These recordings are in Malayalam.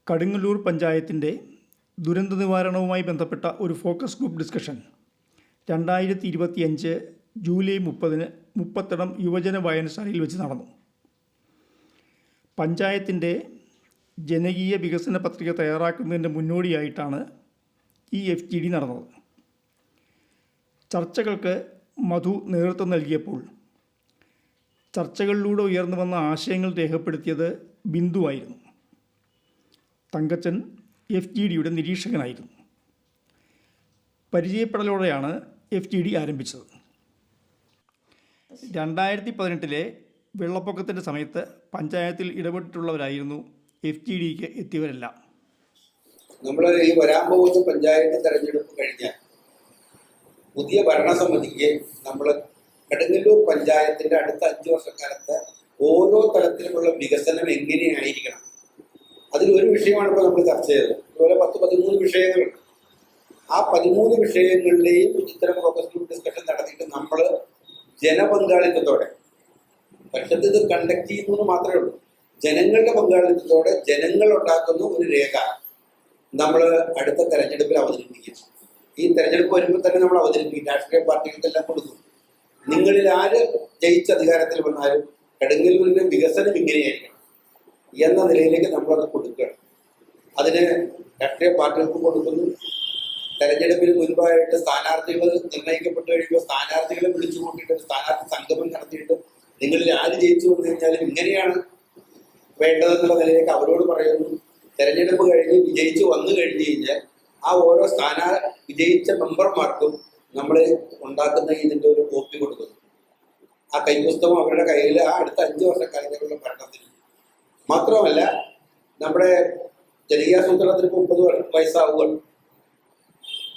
കടുങ്ങല്ലൂർ പഞ്ചായത്തിൻ്റെ ദുരന്ത നിവാരണവുമായി ബന്ധപ്പെട്ട ഒരു focus group discussion 2025 July 30 Muppathadam യുവജന വായനശാലയിൽ വെച്ച് നടന്നു. പഞ്ചായത്തിൻ്റെ ജനകീയ വികസന പത്രിക തയ്യാറാക്കുന്നതിൻ്റെ മുന്നോടിയായിട്ടാണ് ഈ FGD നടന്നത്. ചർച്ചകൾക്ക് മധു നേതൃത്വം നൽകിയപ്പോൾ ചർച്ചകളിലൂടെ ഉയർന്നു വന്ന ആശയങ്ങൾ രേഖപ്പെടുത്തിയത് ബിന്ദുവായിരുന്നു. തങ്കച്ചൻ FGDയുടെ നിരീക്ഷകനായിരുന്നു. പരിചയപ്പെടലോടെയാണ് FGD ആരംഭിച്ചത്. 2018 വെള്ളപ്പൊക്കത്തിൻ്റെ സമയത്ത് പഞ്ചായത്തിൽ ഇടപെട്ടിട്ടുള്ളവരായിരുന്നു FGDക്ക് എത്തിയവരെല്ലാം. നമ്മൾ ഈ വരാൻ പോകുന്ന പഞ്ചായത്ത് തെരഞ്ഞെടുപ്പ് കഴിഞ്ഞാൽ പുതിയ ഭരണസമിതിക്ക് നമ്മൾ കടുങ്ങല്ലൂർ പഞ്ചായത്തിൻ്റെ അടുത്ത 5 വർഷക്കാലത്ത് ഓരോ തലത്തിലുമുള്ള വികസനം എങ്ങനെയായിരിക്കണം, അതിലൊരു വിഷയമാണ് ഇപ്പോൾ നമ്മൾ ചർച്ച ചെയ്തത്. അതുപോലെ 10-13 വിഷയങ്ങളുണ്ട്. ആ 13 വിഷയങ്ങളിലെയും ഇത്തരം ഫോക്കസ് ഗ്രൂപ്പ് ഡിസ്കഷൻ നടത്തിയിട്ട് നമ്മൾ ജനപങ്കാളിത്തത്തോടെ, പക്ഷേ ഇത് കണ്ടക്ട് ചെയ്യുന്നത് മാത്രമേ ഉള്ളൂ, ജനങ്ങളുടെ പങ്കാളിത്തത്തോടെ ജനങ്ങൾ ഉണ്ടാക്കുന്ന ഒരു രേഖ നമ്മൾ അടുത്ത തെരഞ്ഞെടുപ്പിൽ അവതരിപ്പിക്കും. ഈ തെരഞ്ഞെടുപ്പ് വരുമ്പോൾ തന്നെ നമ്മൾ അവതരിപ്പിക്കും, രാഷ്ട്രീയ പാർട്ടികൾക്കെല്ലാം കൊടുക്കും. നിങ്ങളിൽ ആര് ജയിച്ച അധികാരത്തിൽ വന്നാലും കടുങ്ങല്ലൂരിന്റെ വികസനം ഇങ്ങനെയായിരിക്കണം എന്ന നിലയിലേക്ക് നമ്മളത് കൊടുക്കുകയാണ്. അതിന് രാഷ്ട്രീയ പാർട്ടികൾക്ക് കൊടുക്കുന്നു. തെരഞ്ഞെടുപ്പിന് മുൻപായിട്ട് സ്ഥാനാർത്ഥികൾ നിർണ്ണയിക്കപ്പെട്ട് കഴിയുമ്പോൾ സ്ഥാനാർത്ഥികളെ വിളിച്ചു കൂട്ടിയിട്ട് സ്ഥാനാർത്ഥി സംഗമം നടത്തിയിട്ട് നിങ്ങളിൽ ആര് ജയിച്ചു വന്നു കഴിഞ്ഞാലും ഇങ്ങനെയാണ് വേണ്ടതെന്നുള്ള നിലയിലേക്ക് അവരോട് പറയുന്നു. തെരഞ്ഞെടുപ്പ് കഴിഞ്ഞ് വിജയിച്ച് വന്നു കഴിഞ്ഞ് കഴിഞ്ഞാൽ ആ ഓരോ വിജയിച്ച മെമ്പർമാർക്കും നമ്മൾ ഉണ്ടാക്കുന്ന ഇതിൻ്റെ ഒരു കോപ്പി കൊടുക്കുന്നു. ആ കൈപ്പുസ്തകം അവരുടെ കയ്യിൽ ആ അടുത്ത 5 വർഷക്കാലത്തേക്കുള്ള ഭരണത്തിന്. മാത്രമല്ല, നമ്മുടെ ജനകീയാസൂത്രണത്തിന് 30 വയസ്സാവുകയാണ്.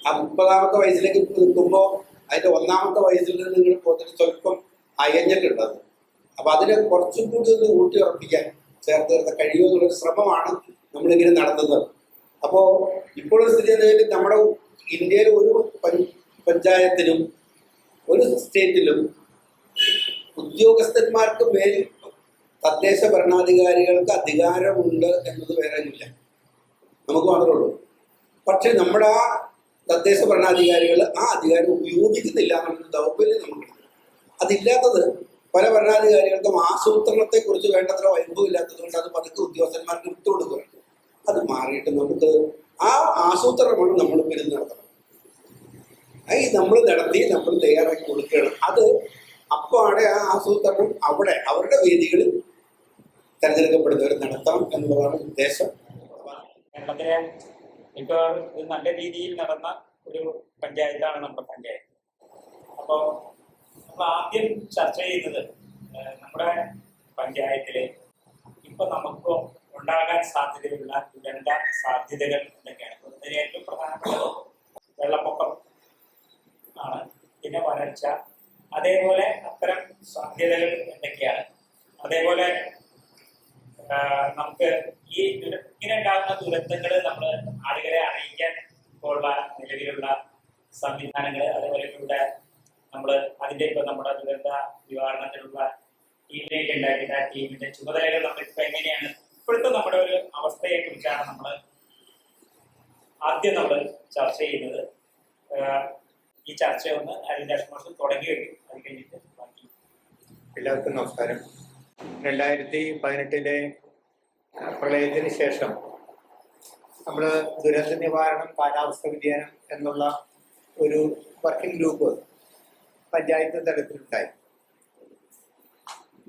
ആ 30ാമത്തെ വയസ്സിലേക്ക് നിൽക്കുമ്പോൾ അതിൻ്റെ 1ാമത്തെ വയസ്സിൽ നിന്ന് നിങ്ങൾ പോയിട്ട് സ്വല്പം അയഞ്ഞിട്ടുണ്ടത്. അപ്പം അതിനെ കുറച്ചും കൂടി ഒന്ന് ഊട്ടി ഉറപ്പിക്കാൻ ചേർത്ത് നിർത്താൻ കഴിയുമോ എന്നുള്ളൊരു ശ്രമമാണ് നമ്മളിങ്ങനെ നടത്തുന്നത്. അപ്പോൾ ഇപ്പോഴും സ്ഥിതി ചെയ്യുന്നതിൽ നമ്മുടെ ഇന്ത്യയിൽ ഒരു പഞ്ചായത്തിനും ഒരു സ്റ്റേറ്റിലും ഉദ്യോഗസ്ഥന്മാർക്ക് മേൽ തദ്ദേശ ഭരണാധികാരികൾക്ക് അധികാരമുണ്ട് എന്നത് വേറെയില്ല, നമുക്ക് മാത്രമേ ഉള്ളൂ. പക്ഷെ നമ്മുടെ ആ തദ്ദേശ ഭരണാധികാരികൾ ആ അധികാരം ഉപയോഗിക്കുന്നില്ല എന്നൊരു ദൗർബല്യം നമുക്കുണ്ട്. അതില്ലാത്തത് പല ഭരണാധികാരികൾക്കും ആസൂത്രണത്തെക്കുറിച്ച് വേണ്ടത്ര വൈഭവമില്ലാത്തത് കൊണ്ട് അത് പതുക്കെ ഉദ്യോഗസ്ഥന്മാർക്ക് വിട്ടുകൊടുക്കുകയാണ്. അത് മാറിയിട്ട് നമുക്ക് ആ ആസൂത്രണമാണ് നമ്മൾ പെരുന്ന് നടത്തണം. ഈ നമ്മൾ നടത്തി നമ്മൾ തയ്യാറാക്കി കൊടുക്കുകയാണ്. അത് അപ്പാടെ ആ ആസൂത്രണം അവിടെ അവരുടെ വേദികളിൽ തെരഞ്ഞെടുക്കപ്പെടുന്നവർ നടത്തണം എന്നുള്ളതാണ് ഉദ്ദേശം. കേരളത്തിലെ ഇപ്പോൾ നല്ല രീതിയിൽ നടന്ന ഒരു പഞ്ചായത്താണ് നമ്മുടെ പഞ്ചായത്ത്. അപ്പോൾ നമ്മൾ ആദ്യം ചർച്ച ചെയ്യുന്നത് നമ്മുടെ പഞ്ചായത്തിലെ ഇപ്പൊ നമുക്ക് ഉണ്ടാകാൻ സാധ്യതയുള്ള ദുരന്ത സാധ്യതകൾ എന്തൊക്കെയാണ്. അതിന് ഏറ്റവും പ്രധാനപ്പെട്ടത് വെള്ളപ്പൊക്കം ആണ്, പിന്നെ വരൾച്ച, അതേപോലെ അത്തരം സാധ്യതകൾ എന്തൊക്കെയാണ്. അതേപോലെ നമുക്ക് ഈ ഇങ്ങനെ ഉണ്ടാകുന്ന ദുരന്തങ്ങൾ നമ്മൾ ആളുകളെ അറിയിക്കാൻ ഉള്ള നിലവിലുള്ള സംവിധാനങ്ങൾ, അതേപോലെ ഇവിടെ നമ്മൾ അതിൻ്റെ ഇപ്പൊ നമ്മുടെ ദുരന്ത നിവാരണത്തിനുള്ള ടീമിലേക്ക് ഉണ്ടാക്കിയിട്ട് ആ ടീമിന്റെ ചുമതലകൾ നമ്മളിപ്പോ എങ്ങനെയാണ്, ഇപ്പോഴത്തെ നമ്മുടെ ഒരു അവസ്ഥയെ കുറിച്ചാണ് നമ്മൾ ആദ്യം നമ്മൾ ചർച്ച ചെയ്യുന്നത്. ഈ ചർച്ച ഒന്ന് അരിതാഷ്മോഷം തുടങ്ങി വയ്ക്കും, അത് കഴിഞ്ഞിട്ട് ബാക്കി. എല്ലാവർക്കും നമസ്കാരം. 2018 പ്രളയത്തിന് ശേഷം നമ്മൾ ദുരന്ത നിവാരണം, കാലാവസ്ഥ വ്യതിയാനം എന്നുള്ള ഒരു വർക്കിംഗ് ഗ്രൂപ്പ് പഞ്ചായത്ത് തലത്തിലുണ്ടായി.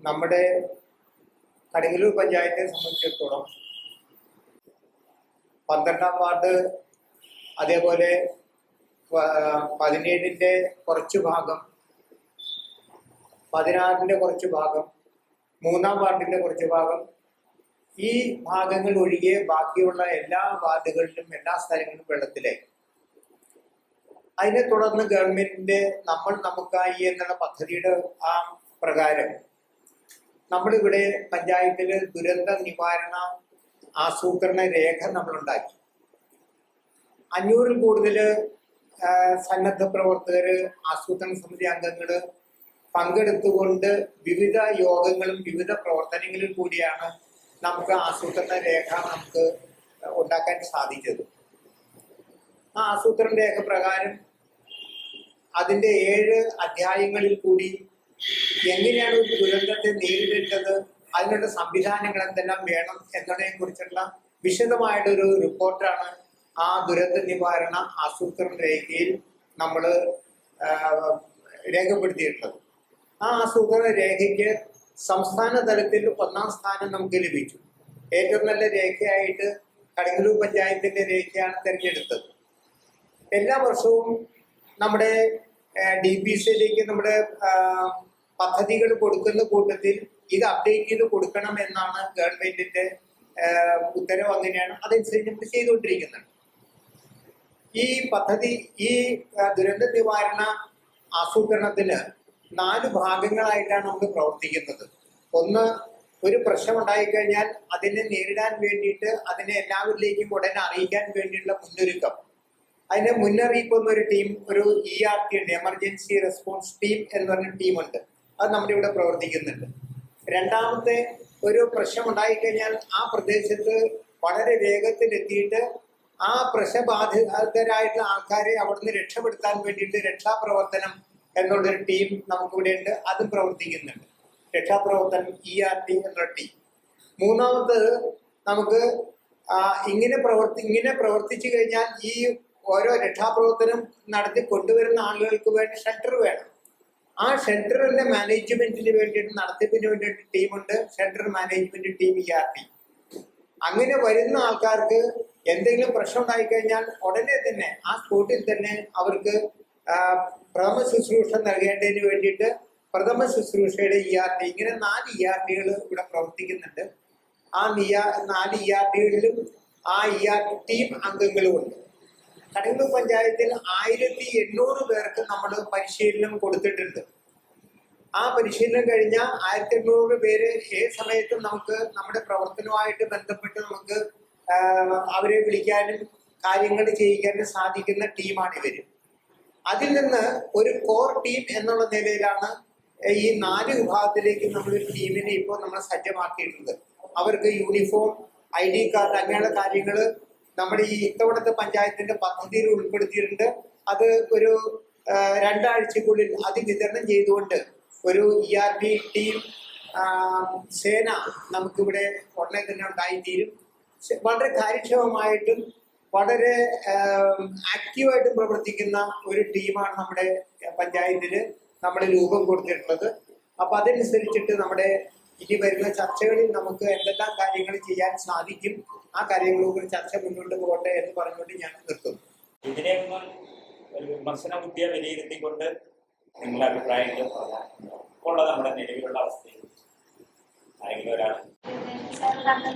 നമ്മുടെ കടുങ്ങല്ലൂർ പഞ്ചായത്തെ സംബന്ധിച്ചിടത്തോളം 12ാം വാർഡ്, അതേപോലെ 17ന്റെ കുറച്ച് ഭാഗം, 16ന്റെ കുറച്ച് ഭാഗം, 3ാം വാർഡിന്റെ കുറച്ച് ഭാഗം, ഈ ഭാഗങ്ങൾ ഒഴികെ ബാക്കിയുള്ള എല്ലാ വാർഡുകളിലും എല്ലാ സ്ഥലങ്ങളിലും വെള്ളത്തിലായി. അതിനെ തുടർന്ന് ഗവൺമെന്റിന്റെ നമ്മൾ നമുക്കായി എന്നുള്ള പദ്ധതിയുടെ ആ പ്രകാരം നമ്മളിവിടെ പഞ്ചായത്തിൽ ദുരന്ത നിവാരണ ആസൂത്രണ രേഖ നമ്മളുണ്ടാക്കി. 500-ൽ കൂടുതൽ സന്നദ്ധ പ്രവർത്തകര്, ആസൂത്രണ സമിതി അംഗങ്ങള് പങ്കെടുത്തുകൊണ്ട് വിവിധ യോഗങ്ങളും വിവിധ പ്രവർത്തനങ്ങളും കൂടിയാണ് നമുക്ക് ആസൂത്രണ രേഖ നമുക്ക് ഉണ്ടാക്കാൻ സാധിച്ചത്. ആ ആസൂത്രണ രേഖ പ്രകാരം അതിന്റെ 7 അധ്യായങ്ങളിൽ കൂടി എങ്ങനെയാണ് ഒരു ദുരന്തത്തെ നേരിടേണ്ടത്, അതിനുള്ള സംവിധാനങ്ങൾ എന്തെല്ലാം വേണം എന്നതിനെ കുറിച്ചുള്ള വിശദമായിട്ടൊരു റിപ്പോർട്ടാണ് ആ ദുരന്ത നിവാരണ ആസൂത്രണ രേഖയിൽ നമ്മൾ രേഖപ്പെടുത്തിയിട്ടുള്ളത്. ആ ആസൂത്രണ രേഖയ്ക്ക് സംസ്ഥാന തലത്തിൽ 1ാം സ്ഥാനം നമുക്ക് ലഭിച്ചു. ഏറ്റവും നല്ല രേഖയായിട്ട് കടങ്ങല്ലൂർ പഞ്ചായത്തിന്റെ രേഖയാണ് തിരഞ്ഞെടുത്തത്. എല്ലാ വർഷവും നമ്മുടെ DPCയിലേക്ക് നമ്മുടെ പദ്ധതികൾ കൊടുക്കുന്ന കൂട്ടത്തിൽ ഇത് അപ്ഡേറ്റ് ചെയ്ത് കൊടുക്കണം എന്നാണ് ഗവൺമെന്റിന്റെ ഉത്തരവ്. അങ്ങനെയാണ്, അതനുസരിച്ച് നമ്മൾ ചെയ്തുകൊണ്ടിരിക്കുന്നത്. ഈ പദ്ധതി, ഈ ദുരന്ത നിവാരണ ആസൂത്രണത്തിന് 4 ഭാഗങ്ങളായിട്ടാണ് നമ്മൾ പ്രവർത്തിക്കുന്നത്. ഒന്ന്, ഒരു പ്രശ്നം ഉണ്ടായിക്കഴിഞ്ഞാൽ അതിനെ നേരിടാൻ വേണ്ടിയിട്ട് അതിനെ എല്ലാവരിലേക്കും ഉടനെ അറിയിക്കാൻ വേണ്ടിയുള്ള മുന്നൊരുക്കം. അതിന്റെ മുന്നറിയിപ്പ് എന്നൊരു ടീം, ഒരു ERT ഉണ്ട്, എമർജൻസി റെസ്പോൺസ് ടീം എന്ന് പറഞ്ഞ ടീമുണ്ട്. അത് നമ്മുടെ ഇവിടെ പ്രവർത്തിക്കുന്നുണ്ട്. രണ്ടാമത്തെ, ഒരു പ്രശ്നം ഉണ്ടായിക്കഴിഞ്ഞാൽ ആ പ്രദേശത്ത് വളരെ വേഗത്തിൽ എത്തിയിട്ട് ആ പ്രശ്നബാധിതരായിട്ടുള്ള ആൾക്കാരെ അവിടുന്ന് രക്ഷപ്പെടുത്താൻ വേണ്ടിയിട്ട് രക്ഷാപ്രവർത്തനം എന്നുള്ളൊരു ടീം നമുക്കിവിടെ ഉണ്ട്. അതും പ്രവർത്തിക്കുന്നുണ്ട്, രക്ഷാപ്രവർത്തനം ERT എന്നുള്ള ടീം. മൂന്നാമത്തത്, നമുക്ക് ഇങ്ങനെ പ്രവർത്തിച്ചു കഴിഞ്ഞാൽ ഈ ഓരോ രക്ഷാപ്രവർത്തനം നടത്തി കൊണ്ടുവരുന്ന ആളുകൾക്ക് വേണ്ടി ഷെൽട്ടർ വേണം. ആ ഷെൽട്ടറിന്റെ മാനേജ്മെന്റിന് വേണ്ടിയിട്ട്, നടത്തിപ്പിന് വേണ്ടിയിട്ട് ടീമുണ്ട്, ഷെൽട്ടർ മാനേജ്മെന്റ് ടീം ERT. അങ്ങനെ വരുന്ന ആൾക്കാർക്ക് എന്തെങ്കിലും പ്രശ്നം ഉണ്ടായിക്കഴിഞ്ഞാൽ ഉടനെ തന്നെ ആ സ്പോട്ടിൽ തന്നെ അവർക്ക് പ്രഥമ ശുശ്രൂഷ നൽകേണ്ടതിന് വേണ്ടിയിട്ട് പ്രഥമ ശുശ്രൂഷയുടെ ERT, ഇങ്ങനെ 4 ERTകൾ ഇവിടെ പ്രവർത്തിക്കുന്നുണ്ട്. ആ 4 ERTകളിലും ആ ERT ടീം അംഗങ്ങളുമുണ്ട്. കടങ്ങല്ലൂർ പഞ്ചായത്തിൽ 1800 പേർക്ക് നമ്മൾ പരിശീലനം കൊടുത്തിട്ടുണ്ട്. ആ പരിശീലനം കഴിഞ്ഞ 1800 പേര് ഏത് സമയത്തും നമുക്ക് നമ്മുടെ പ്രവർത്തനവുമായിട്ട് ബന്ധപ്പെട്ട് നമുക്ക് അവരെ വിളിക്കാനും കാര്യങ്ങൾ ചെയ്യിക്കാനും സാധിക്കുന്ന ടീമാണ് ഇവര്. അതിൽ നിന്ന് ഒരു കോർ ടീം എന്നുള്ള നിലയിലാണ് ഈ 4 വിഭാഗത്തിലേക്ക് നമ്മൾ ടീമിനെ ഇപ്പോൾ നമ്മൾ സജ്ജമാക്കിയിട്ടുണ്ട്. അവർക്ക് യൂണിഫോം, ID കാർഡ്, അങ്ങനെയുള്ള കാര്യങ്ങൾ നമ്മുടെ ഈ ഇത്തവണത്തെ പഞ്ചായത്തിന്റെ പദ്ധതിയിൽ ഉൾപ്പെടുത്തിയിട്ടുണ്ട്. അത് ഒരു 2 ആഴ്ചക്കുള്ളിൽ അത് വിതരണം ചെയ്തുകൊണ്ട് ഒരു ERT ടീം സേന നമുക്കിവിടെ ഉടനെ തന്നെ ഉണ്ടായിത്തീരും. വളരെ കാര്യക്ഷമമായിട്ടും വളരെ ആക്റ്റീവായിട്ടും പ്രവർത്തിക്കുന്ന ഒരു ടീമാണ് നമ്മുടെ പഞ്ചായത്തിൽ നമ്മൾ രൂപം കൊടുത്തിട്ടുള്ളത്. അപ്പൊ അതനുസരിച്ചിട്ട് നമ്മുടെ ഇനി വരുന്ന ചർച്ചകളിൽ നമുക്ക് എന്തെല്ലാം കാര്യങ്ങൾ ചെയ്യാൻ സാധിക്കും, ആ കാര്യങ്ങളെ ചർച്ച മുന്നോട്ട് പോകട്ടെ എന്ന് പറഞ്ഞുകൊണ്ട് ഞാൻ നിർത്തുന്നു. ഇതിനെ ഒരു വിമർശന ബുദ്ധിയെ വിലയിരുത്തിക്കൊണ്ട് നിങ്ങളുടെ അഭിപ്രായങ്ങൾ ഉള്ള നമ്മുടെ നിലവിലുള്ള അവസ്ഥയിൽ ആരെങ്കിലും ഒരാൾ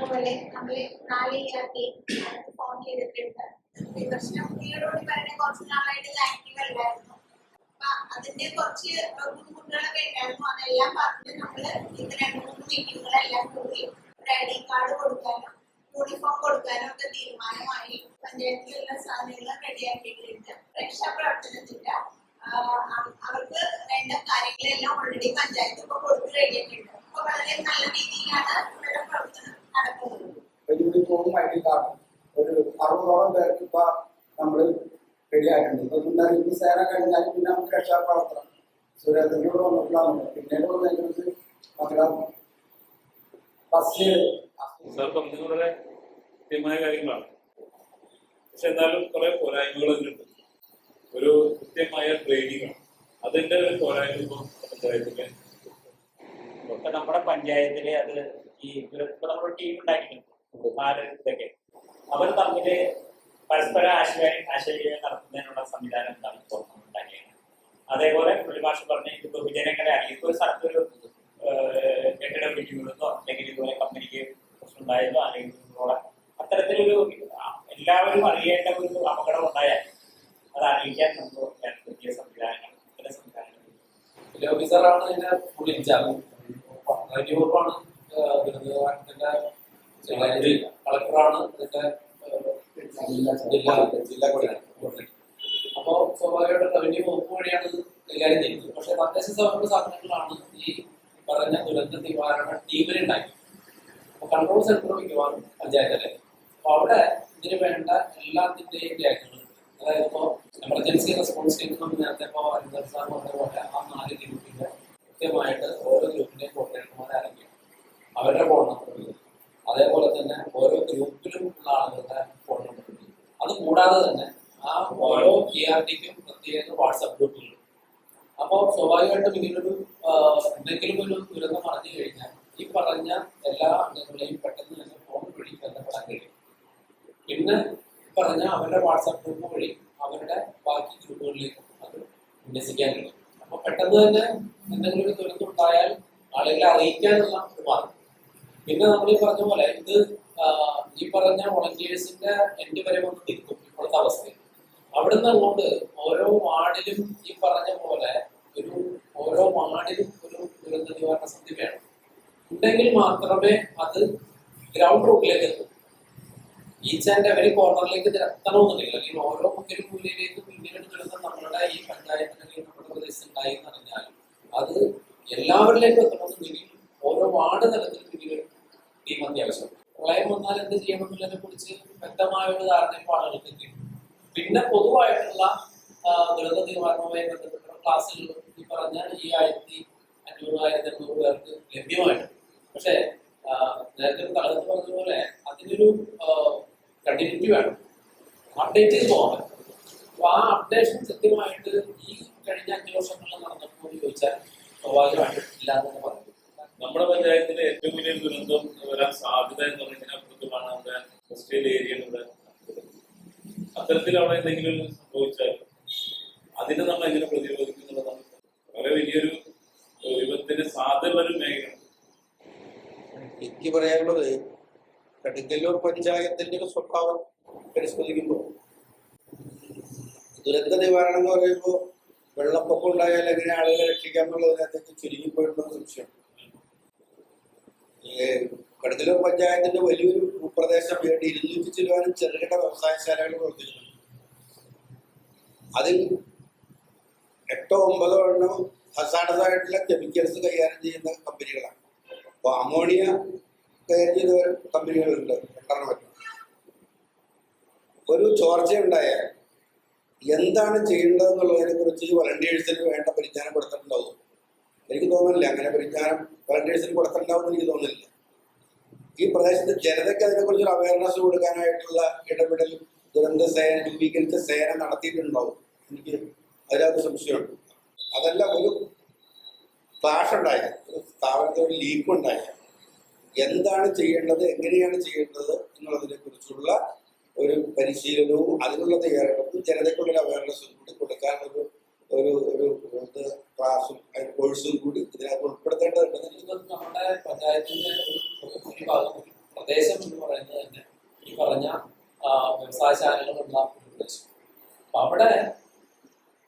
പോലെ നമ്മൾ 4 ERT ഫോൺ ചെയ്തിട്ടുണ്ട്. വിമർശന ബുദ്ധിയോട് പറഞ്ഞ കുറച്ച് നാളായിട്ട് ആക്റ്റീവ് അല്ലായിരുന്നു. അപ്പൊ അതിന്റെ കുറച്ച് ബുദ്ധിമുട്ടുകളൊക്കെ ഉണ്ടായിരുന്നു. അതെല്ലാം പറഞ്ഞ് നമ്മള് ഇത് 2-3 മീറ്റിങ്ങുകളെല്ലാം കൂടി ഒരു ID കാർഡ് കൊടുക്കാനും യൂണിഫോം കൊടുക്കാനും ഒക്കെ തീരുമാനമായി. പഞ്ചായത്തിലുള്ള സാധനങ്ങൾ റെഡിയാക്കിയിട്ടുണ്ട്. രക്ഷാപ്രവർത്തനത്തിന്റെ അവർക്ക് വേണ്ട കാര്യങ്ങളെല്ലാം ഓൾറെഡി പഞ്ചായത്ത് ഇപ്പൊ കൊടുത്തു കഴിഞ്ഞിട്ടുണ്ട്. അപ്പൊ വളരെ നല്ല രീതിയിലാണ് ഇവിടെ പ്രവർത്തനം നടക്കുന്നത്. യൂണിഫോമും ID കാർഡും ഒരു 60ഓളം പേർക്ക് ഇപ്പൊ നമ്മള് റെഡിയായിട്ടുണ്ട്. ഇപ്പൊ മുന്നറിയിപ്പ് സേന കഴിഞ്ഞാൽ പിന്നെ നമുക്ക് രക്ഷാപ്രവർത്തനം സുരേന്ദ്രനോട് വന്നിട്ടുള്ളതാണ്. പിന്നീട് വന്നിട്ട് നമ്മുടെ ബസ് വളരെ കൃത്യമായ കാര്യങ്ങളാണ്. പക്ഷെ എന്നാലും കുറെ പോരായ്മകൾ അതിലുണ്ട്. ഒരു കൃത്യമായ ട്രെയിനിങ് ആണ് അതിന്റെ ഒരു പോരായ്മ ഇപ്പം പഞ്ചായത്തിലെ ഇപ്പൊ നമ്മുടെ പഞ്ചായത്തില് അത് ഈ ഇപ്പൊ നമ്മുടെ ടീം ഉണ്ടാക്കിയിട്ടുണ്ട് 4 ഇതൊക്കെ. അവർ തമ്മില് പരസ്പര ആശയവിനിമയം നടത്തുന്നതിനുള്ള സംവിധാനം എന്താണ് ഇപ്പോൾ ഉണ്ടാക്കിയത്. അതേപോലെ പുള്ളിഭാഷ പറഞ്ഞ ഇതിപ്പോ വിജയനങ്ങളെ അറിയാം. ഇപ്പൊ ഒരു സ്ഥലത്തൊരു കെട്ടിടം പിടിക്കുന്നതോ അല്ലെങ്കിൽ ഇതുപോലെ കമ്പനിക്ക് പ്രശ്നം ഉണ്ടായതോ അല്ലെങ്കിൽ അത്തരത്തിലൊരു എല്ലാവരും അറിയേണ്ട ഒരു അപകടം ഉണ്ടായാൽ അത് അറിയിക്കാൻ നമുക്ക് പറ്റിയ സംവിധാനങ്ങൾ, ഇത്തരം സംവിധാനങ്ങൾ ഓഫീസറാണ് ഇതിന്റെ ഫുൾ ഇൻചാർജ്. യൂറോപ്പാണ് ദുരന്തനിവാരണത്തിന്റെ കളക്ടറാണ് ഇതിന്റെ ജില്ലാ കോർഡിനേറ്റർ. അപ്പോൾ സ്വാഭാവികമായിട്ട് റവന്യൂ വകുപ്പ് വഴിയാണ് ഇത് കൈകാര്യം ചെയ്യുന്നത്. പക്ഷെ തദ്ദേശ സ്വയംഭരണ സ്ഥാപനങ്ങളാണ് ഈ പറഞ്ഞ ദുരന്ത നിവാരണ ടീമിനെ ഉണ്ടാക്കി. അപ്പൊ കൺട്രോൾ സെന്റർ മിക്കവാറും പഞ്ചായത്തല്ലേ. അപ്പൊ അവിടെ ഇതിന് വേണ്ട എല്ലാത്തിന്റെയും രേഖകൾ, അതായത് ഇപ്പോ എമർജൻസി റെസ്പോൺസ് ടീം നമ്മൾ നേരത്തെ ഇപ്പോ അരിന്ദർ സാർ പറഞ്ഞ പോലെ ആ 4 ഗ്രൂപ്പിന്റെ കൃത്യമായിട്ട് ഓരോ ഗ്രൂപ്പിന്റെയും കോർഡിനേറ്റർമാരെ അറിയിക്കും, അവരുടെ ഫോൺ നമ്പറുകൾ, അതേപോലെ തന്നെ ഓരോ ഗ്രൂപ്പിലും ഉള്ള ആളുകളുടെ ഫോൺ നമ്പറുകൾ. അത് കൂടാതെ തന്നെ ആ ഓരോ ERTക്കും പ്രത്യേക വാട്സാപ്പ് ഗ്രൂപ്പുകൾ. അപ്പോൾ സ്വാഭാവികമായിട്ടും ഇങ്ങനൊരു എന്തെങ്കിലും ഒരു ദുരന്തം അറിഞ്ഞു കഴിഞ്ഞാൽ ഈ പറഞ്ഞ എല്ലാ അംഗങ്ങളെയും പെട്ടെന്ന് തന്നെ ഫോൺ വഴി ബന്ധപ്പെടാൻ കഴിയും. പിന്നെ പറഞ്ഞ അവരുടെ വാട്സാപ്പ് ഗ്രൂപ്പ് വഴി അവരുടെ ബാക്കി ഗ്രൂപ്പുകളിലേക്ക് അത് വിന്യസിക്കാൻ കഴിയും. അപ്പൊ പെട്ടെന്ന് തന്നെ എന്തെങ്കിലും ഒരു ദുരന്തം ഉണ്ടായാൽ ആളുകളെ അറിയിക്കാനുള്ള ഒരു മാർഗം. പിന്നെ നമ്മൾ ഈ പറഞ്ഞ പോലെ ഇത് ഈ പറഞ്ഞ വോളണ്ടിയേഴ്സിന്റെ എൻഡ് വരെ വന്ന് നിൽക്കും ഇപ്പോഴത്തെ അവസ്ഥയിൽ. അവിടുന്ന് അങ്ങോട്ട് ഓരോ വാർഡിലും ഈ പറഞ്ഞ പോലെ ഓരോ വാർഡിലും ഒരു ദുരന്ത നിവാരണ സമിതി വേണം, ഉണ്ടെങ്കിൽ മാത്രമേ അത് ഗ്രൗണ്ട് റൂട്ടിലേക്ക് എത്തും. ഈച്ച് ആൻഡ് എവരി കോർണറിലേക്ക് എത്തണമെന്നുണ്ടെങ്കിൽ, അല്ലെങ്കിൽ ഓരോ മുക്കിലും മൂലയിലേക്കും ഇങ്ങനെ ഒരു ദുരന്തം നമ്മളുടെ ഈ പഞ്ചായത്ത് അല്ലെങ്കിൽ നമ്മുടെ പ്രദേശത്ത് ഉണ്ടായി എന്ന് പറഞ്ഞാൽ അത് എല്ലാവരിലേക്കും എത്തണമെന്നുണ്ടെങ്കിൽ ഓരോ വാർഡ് തലത്തിലും ഇങ്ങനെ ടീം അത്യാവശ്യം. പ്രളയം വന്നാൽ എന്ത് ചെയ്യണം എന്നുള്ളതിനെ കുറിച്ച് വ്യക്തമായ ഒരു ധാരണയും ആളുകൾക്ക് എത്തി. പിന്നെ പൊതുവായിട്ടുള്ള ദുരന്ത നിവാരണവുമായി ബന്ധപ്പെട്ട ക്ലാസ്സുകൾ ഈ പറഞ്ഞ 1500-1800 പേർക്ക് ലഭ്യമായിട്ടുണ്ട്. പക്ഷേ നേരത്തെ തളർത്ത് പറഞ്ഞതുപോലെ അതിനൊരു കണ്ടിന്യൂറ്റി വേണം, അപ്ഡേറ്റ് ചെയ്ത് പോകാൻ. അപ്പൊ ആ അപ്ഡേഷൻ കൃത്യമായിട്ട് ഈ കഴിഞ്ഞ 5 വർഷങ്ങളിൽ നടന്നപ്പോൾ ചോദിച്ചാൽ സ്വാഭാവികമായിട്ടും ഇല്ലാന്ന് പറഞ്ഞു. നമ്മുടെ പഞ്ചായത്തിലെ ഏറ്റവും വലിയ ദുരന്തം വരാൻ സാധ്യത എന്ന് പറയുന്നതിനപ്പുറത്തുമാണ് നമ്മുടെ ഇൻഡസ്ട്രിയൽ ഏരിയയിലൂടെ. അത്തരത്തിൽ അവിടെ എന്തെങ്കിലും സംഭവിച്ചാൽ അതിനെ നമ്മൾ എങ്ങനെ പ്രതിരോധിക്കുന്നുള്ളതാണ് വളരെ വലിയൊരു വിപത്തിന് സാധ്യതയുള്ള ഒരു മേഖലയാണ്. എനിക്ക് പറയാനുള്ളത്, കടുങ്ങല്ലൂർ പഞ്ചായത്തിന്റെ ഒരു സ്വഭാവം പരിശോധിക്കുമ്പോൾ ദുരന്ത നിവാരണം എന്ന് പറയുമ്പോൾ വെള്ളപ്പൊക്കം ഉണ്ടായാൽ എങ്ങനെ ആളുകളെ രക്ഷിക്കാമെന്നുള്ളതിനകത്തേക്ക് ചുരുങ്ങിപ്പോയിട്ടുള്ള സംശയം. കടുങ്ങല്ലൂർ പഞ്ചായത്തിന്റെ വലിയൊരു ഭൂപ്രദേശം വേണ്ടി 200 ചിലവാനും ചെറുകിട വ്യവസായശാലകൾ പ്രവർത്തിക്കുന്നു. അതിൽ 8-9 എണ്ണം ഹസാഡസ് ആയിട്ടുള്ള കെമിക്കൽസ് കൈകാര്യം ചെയ്യുന്ന കമ്പനികളാണ്. അപ്പോൾ അമോണിയ കൈകാര്യം ചെയ്യുന്ന കമ്പനികളുണ്ട് 8 എണ്ണം. ഒരു ചോർച്ച ഉണ്ടായാൽ എന്താണ് ചെയ്യേണ്ടതെന്നുള്ളതിനെ കുറിച്ച് വളണ്ടിയേഴ്സിന് വേണ്ട പരിജ്ഞാനം കൊടുത്തിട്ടുണ്ടാവും. എനിക്ക് തോന്നുന്നില്ല അങ്ങനെ പരിജ്ഞാനം വളണ്ടിയേഴ്സിന് കൊടുത്തിട്ടുണ്ടാവും എനിക്ക് തോന്നുന്നില്ല. ഈ പ്രദേശത്ത് ജനതയ്ക്ക് അതിനെക്കുറിച്ചൊരു അവയർനെസ് കൊടുക്കാനായിട്ടുള്ള ഇടപെടൽ ദുരന്ത സേന രൂപീകരിച്ച സേന നടത്തിയിട്ടുണ്ടാവും. എനിക്ക് അതിനകത്ത് സംശയമുണ്ട്. അതല്ല, ഒരു ക്ലാഷ് ഉണ്ടായാൽ, ഒരു സ്ഥാപനത്തിൽ ഒരു ലീക്ക് ഉണ്ടായാൽ എന്താണ് ചെയ്യേണ്ടത്, എങ്ങനെയാണ് ചെയ്യേണ്ടത് എന്നുള്ളതിനെ കുറിച്ചുള്ള ഒരു പരിശീലനവും അതിനുള്ള തയ്യാറെടുപ്പും ജനതയ്ക്കുള്ളൊരു അവയർനെസ്സും കൂടി കൊടുക്കാനൊരു ഒരു ക്ലാസും കോഴ്സും കൂടി ഇതിനകത്ത് ഉൾപ്പെടുത്തേണ്ടതുണ്ട്. നമ്മുടെ പഞ്ചായത്തിന്റെ ഒരു ഭാഗം പ്രദേശം എന്ന് പറയുന്നത് തന്നെ ഈ പറഞ്ഞ വ്യവസായശാലകളുള്ള പ്രദേശം. അപ്പൊ അവിടെ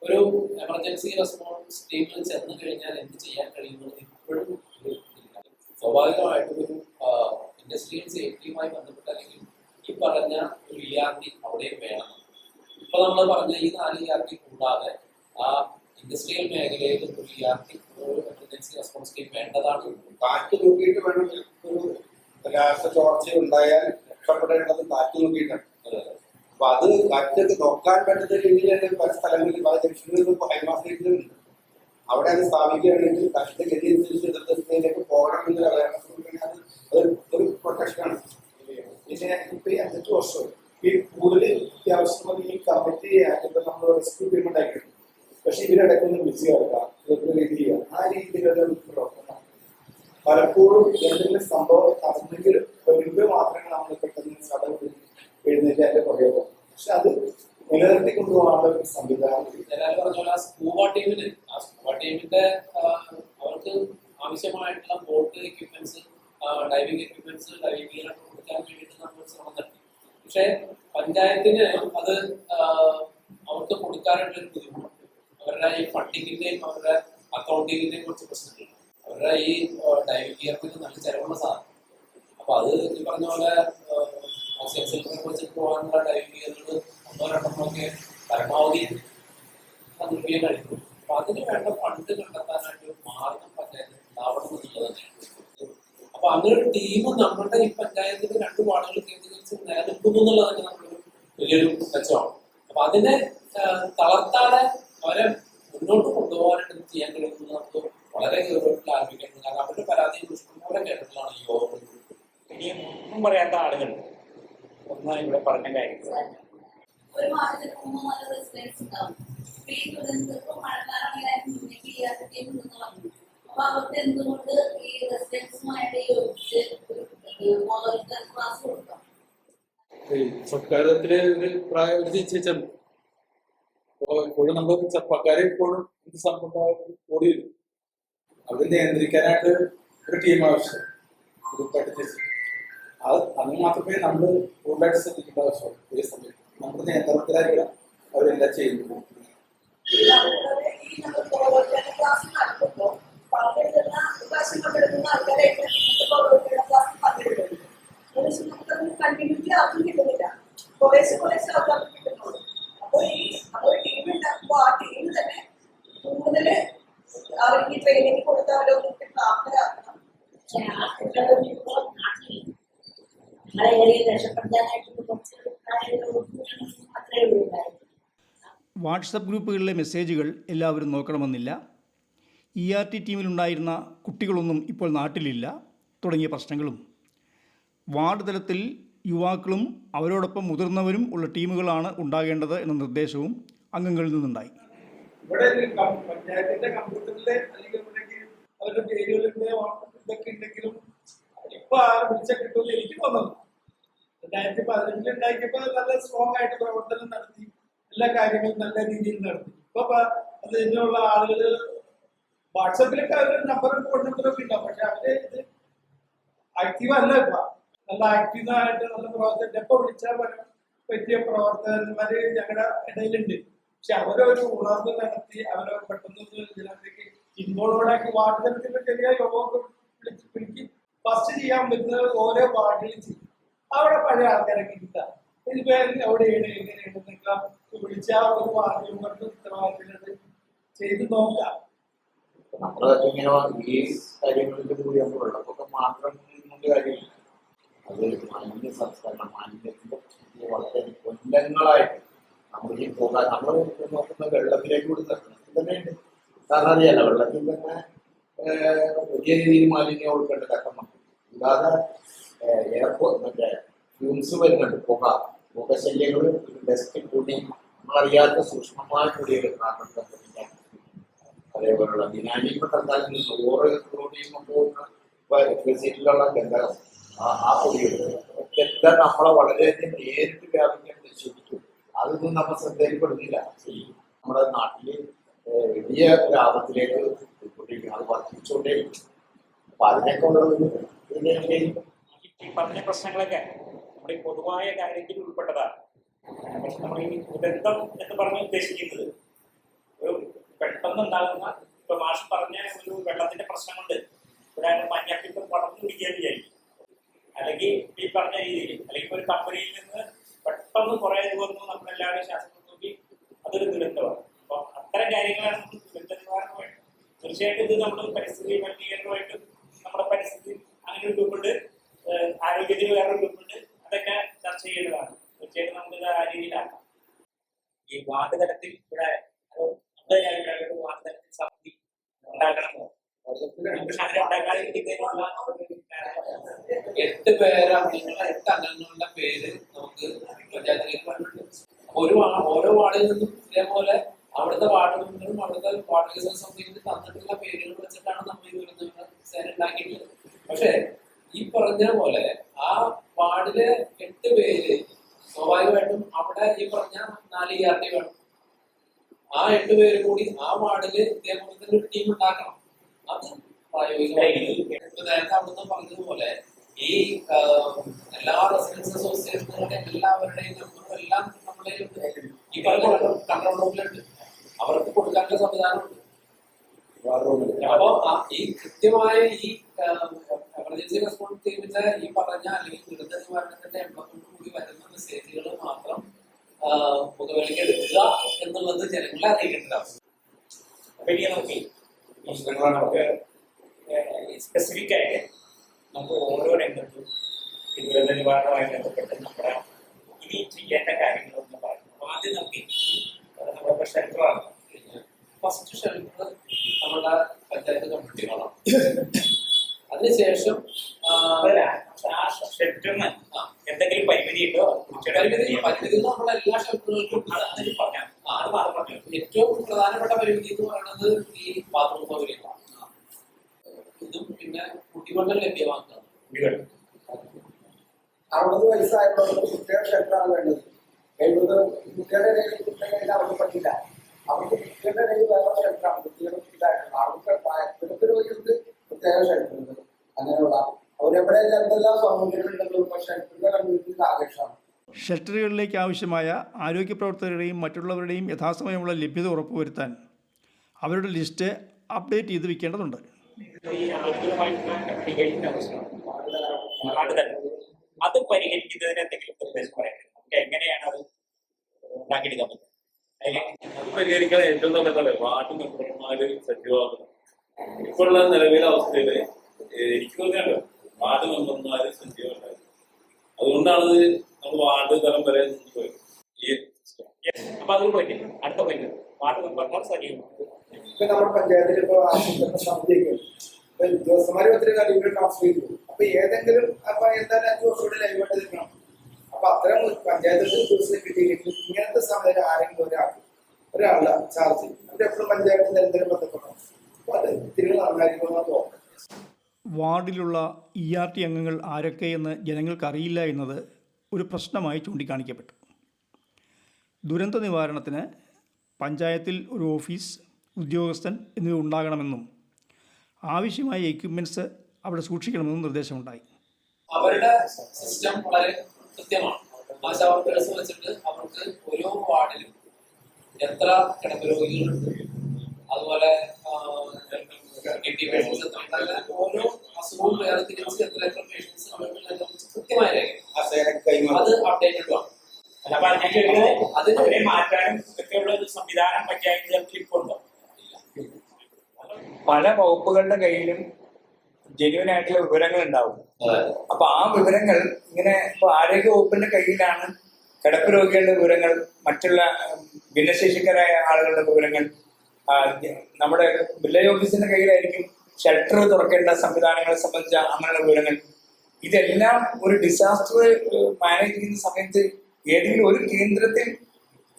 ഒരു എമർജൻസി റെസ്പോൺസ് ടീമിൽ ചെന്ന് കഴിഞ്ഞാൽ എന്ത് ചെയ്യാൻ കഴിയുന്നത് ഇപ്പോഴും സ്വാഭാവികമായിട്ടും ഒരു ഇൻഡസ്ട്രിയൽ സേഫ്റ്റിയുമായി ബന്ധപ്പെട്ട അല്ലെങ്കിൽ ഈ പറഞ്ഞ ഒരു ERT അവിടെയും വേണം. ഇപ്പൊ നമ്മൾ പറഞ്ഞ ഈ 4 ERT കൂടാതെ ആ ഇൻഡസ്ട്രിയൽ മേഖലയിൽ ഒരു ERT, ഒരു എമർജൻസി റെസ്പോൺസ് ടീം വേണ്ടതാണ്. കാറ്റ് നോക്കിയിട്ട് വേണം. ഒരു ചോർച്ച ഉണ്ടായാൽ രക്ഷപ്പെടേണ്ടത് കാറ്റ് നോക്കിയിട്ടാണ്. അപ്പൊ അത് കാറ്റൊക്കെ നോക്കാൻ പറ്റുന്ന രീതിയിൽ പല സ്ഥലങ്ങളിൽ പല ജംഗ്ഷനുകളിലും ഹൈമാസ്റ്റിലുണ്ട്. അവിടെ അത് സ്ഥാപിക്കുകയാണെങ്കിൽ കാറ്റിന്റെ ഗതി അനുസരിച്ച് എതിർദിശയിലേക്ക് പോകണമെന്നൊരു അവയർനെസ് കൊടുക്കുന്നത് ഒരു പ്രൊട്ടക്ഷനാണ്. പിന്നെ ഇപ്പൊ ഈ 5 വർഷം ഈ കൂടുതൽ അത്യാവശ്യം ഈ കമ്മിറ്റി ഇപ്പൊ നമ്മൾ റെസ്ക്യൂ ടീം ഉണ്ടാക്കിയിട്ടുണ്ട്. പക്ഷെ ഇവരിടയ്ക്കൊന്ന് വിളിച്ച് കേൾക്കാം, റീഡ് ചെയ്യുക, ആ രീതിയിലുള്ള പ്രവർത്തനം. പലപ്പോഴും എന്തെങ്കിലും സംഭവം നടന്നെങ്കിൽ വരുമ്പോൾ മാത്രമേ നമ്മൾ പെട്ടെന്ന് സടവ് എഴുന്നേറ്റ് അതിന്റെ പുറകെ പോകും. പക്ഷെ അത് നിലനിർത്തിക്കൊണ്ടുപോകാനുള്ള ഒരു സംവിധാനം. എല്ലാവരും പറഞ്ഞ പോലെ ആ സ്കൂബ ടീമിന്റെ അവർക്ക് ആവശ്യമായിട്ടുള്ള boat equipments, diving equipments, diving gear കൊടുക്കാൻ വേണ്ടിയിട്ട് നമ്മൾ ശ്രമം നടത്തി. പക്ഷെ പഞ്ചായത്തിന് അത് അവർക്ക് കൊടുക്കാനുള്ള ഒരു ബുദ്ധിമുട്ടുണ്ട്. അവരുടെ ഈ ഫണ്ടിങ്ങിന്റെയും അവരുടെ അക്കൗണ്ടിങ്ങിന്റെയും കുറച്ച് പ്രശ്നങ്ങളുണ്ട്. അവരുടെ ഈ ഡൈവിംഗ് ഗിയറിന് നല്ല ചെലവുള്ള സാധനം. അപ്പൊ അത് ഈ പറഞ്ഞ പോലെ ഓക്സിജൻ വെച്ചിട്ട് പോകാനുള്ള ഡൈവിംഗ് ഗിയറുകൾ 1-2 പരമാവധി നിർമ്മിക്കാൻ കഴിയും. അപ്പൊ അതിന് വേണ്ട ഫണ്ട് കണ്ടെത്താനായിട്ട് മാർഗം പഞ്ചായത്ത് ഉണ്ടാവണം എന്നുള്ളത് തന്നെയാണ്. അപ്പൊ അപ്പൊ അങ്ങനെ ഒരു ടീം നമ്മുടെ ഈ പഞ്ചായത്തിന്റെ 2 വാർഡുകൾ കേന്ദ്രീകരിച്ച് നിലനിൽക്കുന്നു എന്നുള്ളത് തന്നെ നമ്മളൊരു വലിയൊരു മെച്ചമാണ്. അപ്പൊ അതിനെ തളർത്താതെ അവരെ മുന്നോട്ട് കൊണ്ടുപോകാനായിട്ട് ചെയ്യാൻ കഴിയുന്നത് നമുക്ക് വളരെ ഗൗരവത്തിൽ ആരംഭിക്കുന്നത്. കാരണം അവരുടെ പരാതി ഇഷ്ടംപോലെ കേട്ടിട്ടുള്ളതാണ് ഈ യോഗത്തിൽ. ഇനിയും ഒന്നും പറയാത്ത ആളുകൾ ഒന്ന് ഇവിടെ പറഞ്ഞ കാര്യം ഒരു മാസത്തിൽ 3-4 റെസിഡൻസ് ഉണ്ടാവും. ഈ ദുരന്തത്തിലും മഴക്കാലമായാലും മുന്നേക്ക് ചെയ്യാത്ത ടീം എന്ന് പറഞ്ഞു. അപ്പൊ അവർക്ക് എന്തുകൊണ്ട് ഈ റെസിഡൻസുമായിട്ട് യോജിച്ച് ക്ലാസ് കൊടുക്കാം? സർക്കാരത്തില് ഒരു പ്രായം നിശ്ചയിച്ചുണ്ട്. അപ്പോൾ എപ്പോഴും നമ്മൾ ചെറുപ്പക്കാരെ ഇപ്പോഴും ഇത് സംബന്ധമായിട്ട് കൂടി വരും. അത് നിയന്ത്രിക്കാനായിട്ട് ഒരു ടീം ആവശ്യം, അത് മാത്രമേ നമ്മൾ കൂടുതലായിട്ട് ശ്രദ്ധിക്കേണ്ട ആവശ്യമുള്ളൂ. ഒരു സമയത്ത് നമ്മുടെ നിയന്ത്രണത്തിലായിരിക്കണം അവരെല്ലാം ചെയ്യുന്നത്. ക്ലാസ് നടക്കുമ്പോൾ പങ്കെടുക്കുന്ന വശങ്ങളെടുക്കുന്ന ആൾക്കാരായിട്ട് ക്ലാസ് പങ്കെടുക്കുന്നു. നമുക്കത് കണ്ടിന്യൂറ്റി ആർക്കും കിട്ടുന്നില്ല. കുറേശ്ശെ ആൾക്കാർക്ക് കിട്ടുന്നുള്ളൂ. അപ്പോൾ ഒരു ടീം ഉണ്ടാക്കുമ്പോൾ ആ ടീം തന്നെ കൂടുതൽ അവർക്ക് ട്രെയിനിങ് കൊടുത്ത് അവരൊക്കെ പ്രാപ്തരാക്കണം. വാട്സപ്പ് ഗ്രൂപ്പുകളിലെ മെസ്സേജുകൾ എല്ലാവരും നോക്കണമെന്നില്ല. ERT ടീമിലുണ്ടായിരുന്ന കുട്ടികളൊന്നും ഇപ്പോൾ നാട്ടിലില്ല തുടങ്ങിയ പ്രശ്നങ്ങളും. വാർഡ് തലത്തിൽ യുവാക്കളും അവരോടൊപ്പം മുതിർന്നവരും ഉള്ള ടീമുകളാണ് ഉണ്ടാകേണ്ടത് എന്ന നിർദ്ദേശവും അംഗങ്ങളിൽ നിന്നുണ്ടായി. ഇവിടെ പഞ്ചായത്തിന്റെ കമ്പ്യൂട്ടറിലെ അല്ലെങ്കിൽ അവരുടെ പേരുകളുടെ ഇതൊക്കെ ഉണ്ടെങ്കിലും ഇപ്പൊ വിളിച്ചാൽ കിട്ടുമെന്ന് എനിക്ക് തോന്നുന്നു. 2015 ഉണ്ടാക്കിയപ്പോ നല്ല സ്ട്രോങ് ആയിട്ട് പ്രവർത്തനം നടത്തി, എല്ലാ കാര്യങ്ങളും നല്ല രീതിയിൽ നടത്തി. ഇപ്പൊ അതിനുള്ള ആളുകള് വാട്സപ്പിലൊക്കെ അവര് നമ്പറും ഫോൺ നമ്പറൊക്കെ ഉണ്ടാവും. പക്ഷെ അവര് ഇത് ആക്റ്റീവ് അല്ല. ഇപ്പൊ നല്ല ആക്റ്റീവായിട്ട് നല്ല പ്രവർത്തനം എപ്പോ വിളിച്ചാൽ പറ്റിയ പ്രവർത്തകന്മാര് ഞങ്ങളുടെ ഇടയിലുണ്ട്. പക്ഷെ അവരൊരു ഉണർവ് നടത്തി അവരെ പെട്ടെന്ന് ഇതിനകത്തേക്ക് ഇൻവോൾവാക്കി വാർഡ് തലത്തിലുള്ള ചെറിയ യോഗമൊക്കെ വിളിച്ച് ഫസ്റ്റ് ചെയ്യാൻ പറ്റുന്നത് ഓരോ വാർഡിൽ ചെയ്യും. അവിടെ പഴയ ആൾക്കാരൊക്കെ കിട്ടാം. ഇതിപ്പോ എവിടെയാണ് എങ്ങനെയാണ് വിളിച്ച ഒരു വാർഡിൽ ഉത്തരവാദിത്തം ചെയ്ത് നോക്കാം. നമ്മളൊക്കെ ഇങ്ങനെ ഈ കാര്യങ്ങളിൽ കൂടി നമ്മൾ വെള്ളപ്പൊക്കെ മാത്രം കാര്യമില്ല. അത് മാലിന്യ സംസ്കരണം, മാലിന്യത്തിന്റെ വളരെ കൊല്ലങ്ങളായിട്ട് നമ്മൾ ഈ പോകാൻ നമ്മൾ നോക്കുന്ന വെള്ളത്തിലേക്ക് കൂടി തന്നെയുണ്ട്. കാരണം അറിയാലോ, വെള്ളത്തിൽ തന്നെ വലിയ രീതിയിൽ മാലിന്യം കൊടുക്കേണ്ട ഘട്ടമാണ്. കൂടാതെ എയർപോർട്ട് മറ്റേ ഫ്യൂംസ് വരുന്നുണ്ട്, പുകശല്യങ്ങൾ, ഡസ്റ്റ് കൂടി നമ്മളറിയാത്ത സൂക്ഷ്മമായ കൂടിയ കാരണം അതേപോലുള്ള ദിനാലിപ്പം തന്നാലും 100 കോടിയും പോകുന്ന ഗന്ധകം ആ പൊടികൾ എല്ലാം നമ്മളെ വളരെയധികം നേരിട്ട് വ്യാപിക്കാൻ ശരിക്കും അതൊന്നും നമ്മൾ ശ്രദ്ധയിൽപ്പെടുന്നില്ല. നമ്മുടെ നാട്ടില് വലിയ ഒരു ആപത്തിലേക്ക് അത് വർദ്ധിച്ചുകൊണ്ടേയിരിക്കും. അപ്പൊ അതിനൊക്കെ ഉള്ളത് ഈ പറഞ്ഞ പ്രശ്നങ്ങളൊക്കെ നമ്മുടെ ഈ പൊതുവായ കാര്യത്തിൽ ഉൾപ്പെട്ടതാണ്. പക്ഷെ നമ്മൾ ഈ ദുരന്തം എന്ന് പറഞ്ഞ് ഉദ്ദേശിക്കുന്നത് ഒരു പെട്ടെന്നുണ്ടാകുന്ന, ഇപ്പൊ മാഷ് പറഞ്ഞ ഒരു വെള്ളത്തിന്റെ പ്രശ്നം കൊണ്ട് ഇവിടെ മഞ്ഞപ്പിത്തം പടർന്നു പിടിക്കുകയെന്ന് വിചാരിക്കും. അല്ലെങ്കിൽ ഈ പറഞ്ഞ രീതിയിൽ അല്ലെങ്കിൽ ഒരു കമ്പനിയിൽ നിന്ന് പെട്ടെന്ന് കുറെ വന്നു നമ്മളെല്ലാവരും ശാസ്ത്രം നോക്കി അതൊരു ദുരന്തമാണ്. അപ്പൊ അത്തരം കാര്യങ്ങളാണ് നമ്മൾ ദുരന്ത നിവാരണമായിട്ട്. തീർച്ചയായിട്ടും ഇത് നമ്മൾ പരിസ്ഥിതി മലിനീകരണമായിട്ടും നമ്മുടെ പരിസ്ഥിതി അങ്ങനെ ഒരു ഗ്രൂപ്പുണ്ട്, ആരോഗ്യത്തിന് വേറൊരു ഗ്രൂപ്പുണ്ട്, അതൊക്കെ ചർച്ച ചെയ്യേണ്ടതാണ്. തീർച്ചയായിട്ടും നമുക്കിത് ആ രീതിയിലാക്കാം. ഈ വാർഡ് തലത്തിൽ ഇവിടെ വാർഡ് തലത്തിൽ സമിതി ഉണ്ടാക്കണമോ? 8 പേരാണ്, നിങ്ങളുടെ 8 അംഗങ്ങളുടെ പേര് നമുക്ക് പഞ്ചായത്തിലേക്ക് വന്നിട്ടുണ്ട്. ഓരോ വാർഡിൽ നിന്നും ഇതേപോലെ അവിടുത്തെ വാർഡ് മെമ്പറും അവിടുത്തെ വാർഡ് വികസന സമിതിയിൽ തന്നിട്ടുള്ള പേരുകൾ വെച്ചിട്ടാണ് നമ്മൾ ഈ ദുരന്ത സേന ഉണ്ടാക്കിയിട്ടുള്ളത്. പക്ഷെ ഈ പറഞ്ഞ പോലെ ആ വാർഡിലെ 8 പേര് സ്വാഭാവികമായിട്ടും അവിടെ ഈ പറഞ്ഞ 4 ERT വേണം. ആ 8 പേര് കൂടി ആ വാർഡില് ഇതേപോലെ തന്നെ ഒരു ടീം ഉണ്ടാക്കണം. അത് പ്രായോഗികമായി നേരത്തെ അവിടുന്ന് പറഞ്ഞതുപോലെ ഈ എല്ലാ റെസിഡൻസ് അസോസിയേഷനുകളുടെ എല്ലാവരുടെയും നമ്പറും എല്ലാം നമ്മുടെ ഈ പറഞ്ഞ കൺട്രോൾ റൂമിലുണ്ട്. അവർക്ക് കൊടുക്കാനുള്ള സംവിധാനമുണ്ട്. അപ്പോ ഈ കൃത്യമായ ഈ എമർജൻസി റെസ്പോൺസ് ടീമിന്റെ ഈ പറഞ്ഞ അല്ലെങ്കിൽ ദുരന്ത നിവാരണത്തിന്റെ എണ്ണത്തോടു കൂടി വരുന്ന മെസ്സേജുകൾ മാത്രം മുഖവിലേക്ക് എടുക്കുക എന്നുള്ളത് ജനങ്ങളെ അറിയിക്കേണ്ട അവസ്ഥ. നമുക്ക് സ്പെസിഫിക് ആയിട്ട് നമുക്ക് ഓരോ രംഗത്തും ഈ ദുരന്ത നിവാരണവുമായി ബന്ധപ്പെട്ട് നമ്മുടെ ഇനി ചെയ്യേണ്ട കാര്യങ്ങളൊന്നും പറഞ്ഞു. അപ്പൊ ആദ്യം നമുക്ക് നമ്മുടെ ഷെൽട്ടറാണ്. ഫസ്റ്റ് ഷെൽട്ടർ നമ്മുടെ പഞ്ചായത്ത് കമ്മിറ്റികളാണ്. അതിനുശേഷം ഷെൽട്ടറിന് എന്തെങ്കിലും പരിമിതി ഉണ്ടോ? പരിമിതി നമ്മുടെ എല്ലാ ഷെൽട്ടറുകൾക്കും അതിൽ പറഞ്ഞാൽ അത് മാത്രം പറഞ്ഞു. ഏറ്റവും പ്രധാനപ്പെട്ട പരിമിതി എന്ന് പറയുന്നത് ഈ ബാത്റൂം സൗകര്യങ്ങളാണ്. ഇതും പിന്നെ കുടിവെള്ളം ലഭ്യമാക്കുക. 60 വയസ്സായവർക്ക് പ്രത്യേക ഷെൽട്ടറാണ് വേണ്ടത്. 70 കുട്ടികളുടെ കുട്ടികളെ അവർക്ക് പറ്റില്ല. അവർക്ക് കുട്ടികളുടെ ഇടയിൽ വേറെ ഷെൽട്ടറാണ്. കുട്ടികളും ഇതായിട്ടുണ്ട്. അവർക്ക് പ്രായത്തിലൊക്കെ രോഗികൾക്ക് പ്രത്യേക ഷെൽട്ടറുണ്ട്. അങ്ങനെയുള്ള അവരെവിടെ എന്തെല്ലാം സൗകര്യങ്ങളുണ്ടെങ്കിലും ഷെൽട്ടറിന്റെ കമ്മ്യൂണിറ്റിയുടെ ആകർഷമാണ്. ഷെൽട്ടറുകളിലേക്ക് ആവശ്യമായ ആരോഗ്യ പ്രവർത്തകരുടെയും മറ്റുള്ളവരുടെയും യഥാസമയമുള്ള ലഭ്യത ഉറപ്പുവരുത്താൻ അവരുടെ ലിസ്റ്റ് അപ്ഡേറ്റ് ചെയ്ത് വെക്കേണ്ടതുണ്ട്. ഈ ആളുകളുമായിട്ടുള്ള കമ്മ്യൂണിക്കേഷൻ്റെ പ്രശ്നമാണ്. അത് പരിഹരിക്കുന്നതിന് എന്തെങ്കിലും നിർദ്ദേശം പറയാൻ എങ്ങനെയാണ് അത് ഉണ്ടാക്കിയെടുക്കാൻ പറ്റും? അത് പരിഹരിക്കാൻ ഏറ്റവും നല്ലതല്ലേ വാർഡ് മെമ്പർമാര് സജീവമാകുന്നത്. ഇപ്പോഴുള്ള നിലവിലെ അവസ്ഥയില് എനിക്ക് തോന്നിയല്ലോ വാർഡ് മെമ്പർമാര് സജീവമുണ്ടായിരുന്നു. അതുകൊണ്ടാണ് നമ്മൾ വാർഡ് തലം വരെ പോയത്. അപ്പൊ അത് പോയിട്ട് അടുത്ത പോയിട്ട് വാർഡ് മെമ്പർമാർ സജീവമാണ്. ഇപ്പൊ നമ്മുടെ പഞ്ചായത്തിൽ ഇപ്പൊ ആസൂത്രണ സമിതിയൊക്കെ ഉദ്യോഗസ്ഥന്മാരും ഒത്തിരി കാര്യങ്ങൾ ട്രാൻസ്ഫർ ചെയ്തു. അപ്പൊ ഏതെങ്കിലും അപ്പൊ എന്തായാലും 5 വർഷം കൂടി ലൈവായിട്ട് നിൽക്കണം. അപ്പൊ അത്തരം പഞ്ചായത്തിൽ ഉദ്യോഗസ്ഥരെ കിട്ടിയെങ്കിൽ ഇങ്ങനത്തെ സമയത്ത് ആരെങ്കിലും ഒരാളുടെ ചാർജ് അവരെപ്പോഴും പഞ്ചായത്തിൽ എന്തെങ്കിലും ബന്ധപ്പെടണം. അപ്പൊ അത് തിരികെ നന്നായിരിക്കുമെന്നാണ് തോന്നുന്നത്. വാർഡിലുള്ള ERT അംഗങ്ങൾ ആരൊക്കെയെന്ന് ജനങ്ങൾക്ക് അറിയില്ല എന്നത് ഒരു പ്രശ്നമായി ചൂണ്ടിക്കാണിക്കപ്പെട്ടു. ദുരന്ത നിവാരണത്തിന് പഞ്ചായത്തിൽ ഒരു ഓഫീസ്, ഉദ്യോഗസ്ഥൻ എന്നിവ ഉണ്ടാകണമെന്നും ആവശ്യമായ എക്യുപ്മെൻറ്റ്സ് അവിടെ സൂക്ഷിക്കണമെന്നും നിർദ്ദേശമുണ്ടായി. അവരുടെ സിസ്റ്റം വളരെ കൃത്യമാണ്. ആശാ വർക്കേഴ്സ് വെച്ചിട്ട് അവർക്ക് ഓരോ വാർഡിലും എത്ര കിടപ്പ് രോഗികളുണ്ട്, അതുപോലെ ഓരോ അസുഖവും വേറെ തിരിച്ച് എത്ര പേഷ്യൻസ് കൃത്യമായ അത് അപ്ഡേറ്റഡ് ആണ്. അപ്പൊ ഞാൻ ചോദിക്കുന്നത് അതിനെ മാറ്റാനും ഒക്കെയുള്ള ഒരു സംവിധാനം പഞ്ചായത്ത് തലത്തിൽ ഇപ്പോൾ ഉണ്ടോ? പല വകുപ്പുകളുടെ കയ്യിലും ജെന്യൂൻ ആയിട്ടുള്ള വിവരങ്ങൾ ഉണ്ടാവും. അപ്പൊ ആ വിവരങ്ങൾ ഇങ്ങനെ ഇപ്പൊ ആരോഗ്യ വകുപ്പിന്റെ കയ്യിലാണ് കിടപ്പ് രോഗികളുടെ വിവരങ്ങൾ, മറ്റുള്ള ഭിന്നശേഷിക്കാരായ ആളുകളുടെ വിവരങ്ങൾ. നമ്മുടെ വില്ലേജ് ഓഫീസിന്റെ കയ്യിലായിരിക്കും ഷെൽട്ടർ തുറക്കേണ്ട സംവിധാനങ്ങളെ സംബന്ധിച്ച അങ്ങനെയുള്ള വിവരങ്ങൾ. ഇതെല്ലാം ഒരു ഡിസാസ്റ്റർ മാനേജ് ചെയ്യുന്ന സമയത്ത് ഏതെങ്കിലും ഒരു കേന്ദ്രത്തിൽ